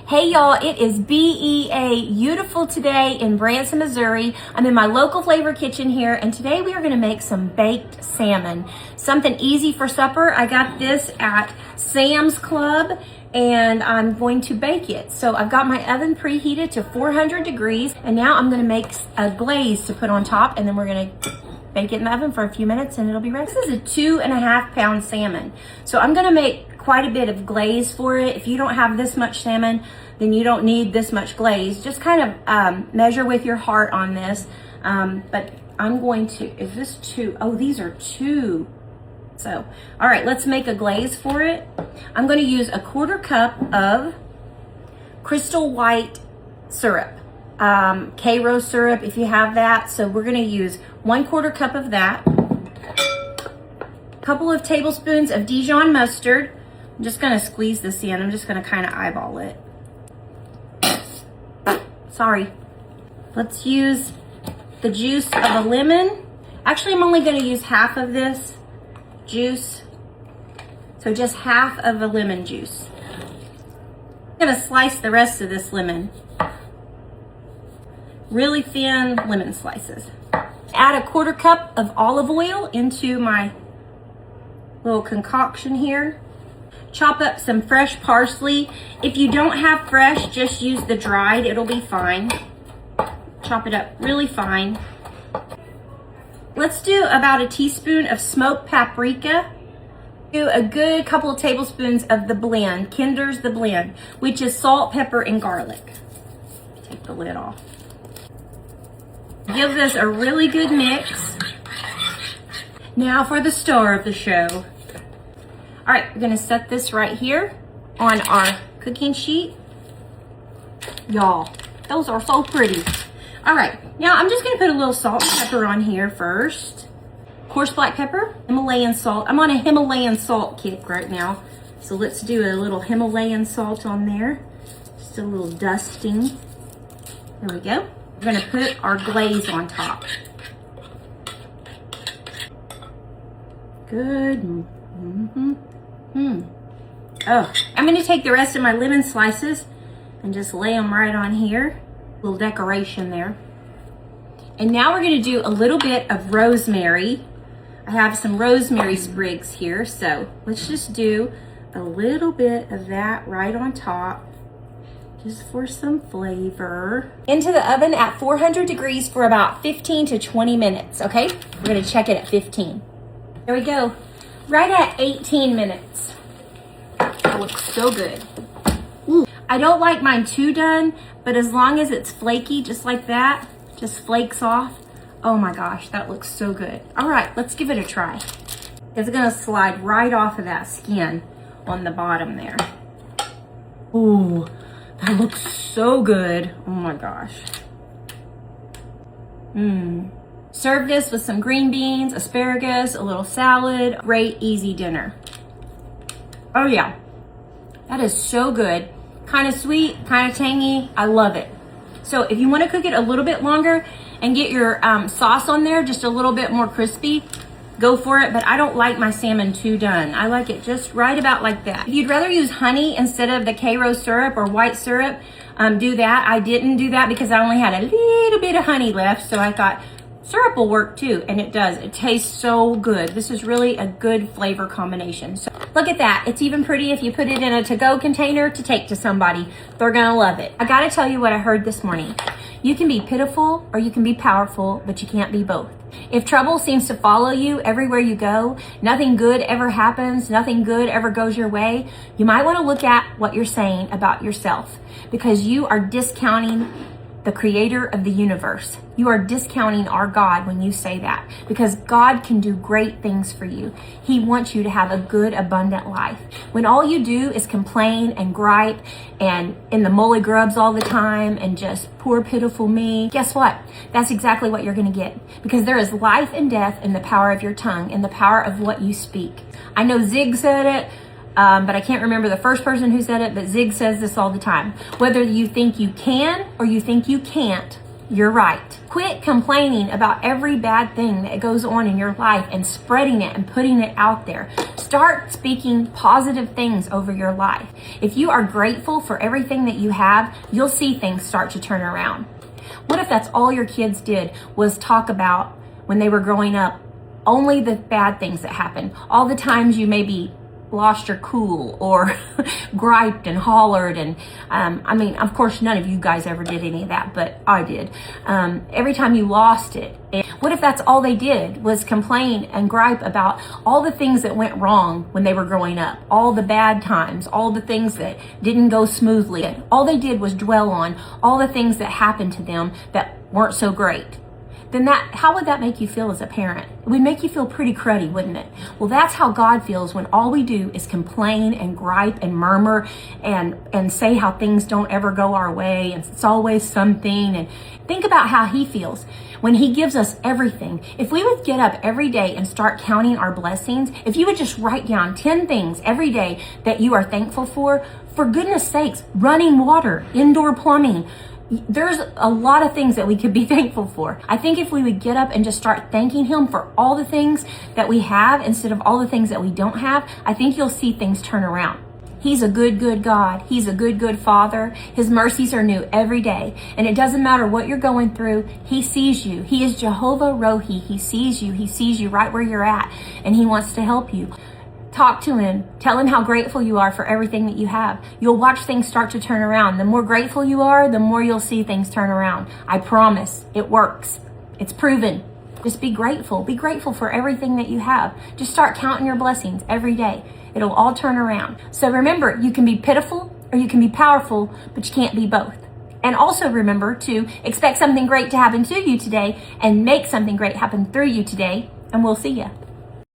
Hey y'all, it is BEA Beautiful today in Branson, Missouri. I'm in my local flavor kitchen here, and today we are gonna make some baked salmon. Something easy for supper. I got this at Sam's Club, and I'm going to bake it. So I've got my oven preheated to 400 degrees, and now I'm gonna make a glaze to put on top, and then we're gonna bake it in the oven for a few minutes and it'll be ready. This is a 2.5 pound salmon. So I'm gonna make quite a bit of glaze for it. If you don't have this much salmon, then you don't need this much glaze. Just kind of measure with your heart on this. But I'm going to, is this two? Oh, these are two. So, all right, let's make a glaze for it. I'm gonna use a 1/4 cup of crystal white syrup. K-Rose syrup, if you have that. So we're gonna use 1/4 cup of that. A couple of tablespoons of Dijon mustard. I'm just gonna squeeze this in. I'm just gonna kind of eyeball it. Sorry. Let's use the juice of a lemon. Actually, I'm only gonna use half of this juice. So just half of a lemon juice. I'm gonna slice the rest of this lemon. Really thin lemon slices. Add a 1/4 cup of olive oil into my little concoction here. Chop up some fresh parsley. If you don't have fresh, just use the dried, it'll be fine. Chop it up really fine. Let's do about a teaspoon of smoked paprika. Do a good couple of tablespoons of the blend, Kinder's the blend, which is salt, pepper, and garlic. Take the lid off. Give this a really good mix. Now for the star of the show. All right, we're gonna set this right here on our cooking sheet. Y'all, those are so pretty. All right, now I'm just gonna put a little salt and pepper on here first. Coarse black pepper, Himalayan salt. I'm on a Himalayan salt kick right now. So let's do a little Himalayan salt on there. Just a little dusting. There we go. We're gonna put our glaze on top. Good. Oh, I'm gonna take the rest of my lemon slices and just lay them right on here. A little decoration there. And now we're gonna do a little bit of rosemary. I have some rosemary sprigs here, so let's just do a little bit of that right on top, just for some flavor. Into the oven at 400 degrees for about 15 to 20 minutes, okay? We're gonna check it at 15. There we go, right at 18 minutes. That looks so good. Ooh. I don't like mine too done, but as long as it's flaky, just like that, just flakes off. Oh my gosh, that looks so good. All right, let's give it a try. It's gonna slide right off of that skin on the bottom there. Ooh. That looks so good. Oh my gosh. Serve this with some green beans, asparagus, a little salad. Great, easy dinner. Oh yeah. That is so good. Kind of sweet, kind of tangy. I love it. So if you want to cook it a little bit longer and get your sauce on there just a little bit more crispy, go for it, but I don't like my salmon too done. I like it just right about like that. If you'd rather use honey instead of the K-Rose syrup or white syrup, do that. I didn't do that because I only had a little bit of honey left, so I thought syrup will work too, and it does. It tastes so good. This is really a good flavor combination. So look at that. It's even pretty if you put it in a to-go container to take to somebody. They're gonna love it. I gotta tell you what I heard this morning. You can be pitiful or you can be powerful, but you can't be both. If trouble seems to follow you everywhere you go, nothing good ever happens, nothing good ever goes your way, you might want to look at what you're saying about yourself, because you are discounting the creator of the universe. You are discounting our God when you say that, because God can do great things for you. He wants you to have a good, abundant life. When all you do is complain and gripe and in the molly grubs all the time and just poor, pitiful me, guess what? That's exactly what you're going to get, because there is life and death in the power of your tongue and the power of what you speak. I know Zig said it, but I can't remember the first person who said it, but Zig says this all the time. Whether you think you can or you think you can't, You're right. Quit complaining about every bad thing that goes on in your life and spreading it and putting it out there. Start speaking positive things over your life. If you are grateful for everything that you have, you'll see things start to turn around. What if that's all your kids did was talk about when they were growing up, only the bad things that happened, all the times you maybe lost your cool or griped and hollered, and I mean, of course none of you guys ever did any of that, but I did. Every time you lost it. And what if that's all they did was complain and gripe about all the things that went wrong when they were growing up, all the bad times, all the things that didn't go smoothly. All they did was dwell on all the things that happened to them that weren't so great. Then how would that make you feel as a parent? It would make you feel pretty cruddy, wouldn't it? Well, that's how God feels when all we do is complain and gripe and murmur and say how things don't ever go our way and it's always something. And think about how he feels when he gives us everything. If we would get up every day and start counting our blessings, if you would just write down 10 things every day that you are thankful for goodness sakes, running water, indoor plumbing, there's a lot of things that we could be thankful for. I think if we would get up and just start thanking him for all the things that we have instead of all the things that we don't have, I think you'll see things turn around. He's a good, good God. He's a good, good Father. His mercies are new every day. And it doesn't matter what you're going through. He sees you. He is Jehovah Rohi. He sees you. He sees you right where you're at. And he wants to help you. Talk to him. Tell him how grateful you are for everything that you have. You'll watch things start to turn around. The more grateful you are, the more you'll see things turn around. I promise. It works. It's proven. Just be grateful. Be grateful for everything that you have. Just start counting your blessings every day. It'll all turn around. So remember, you can be pitiful or you can be powerful, but you can't be both. And also remember to expect something great to happen to you today and make something great happen through you today. And we'll see you.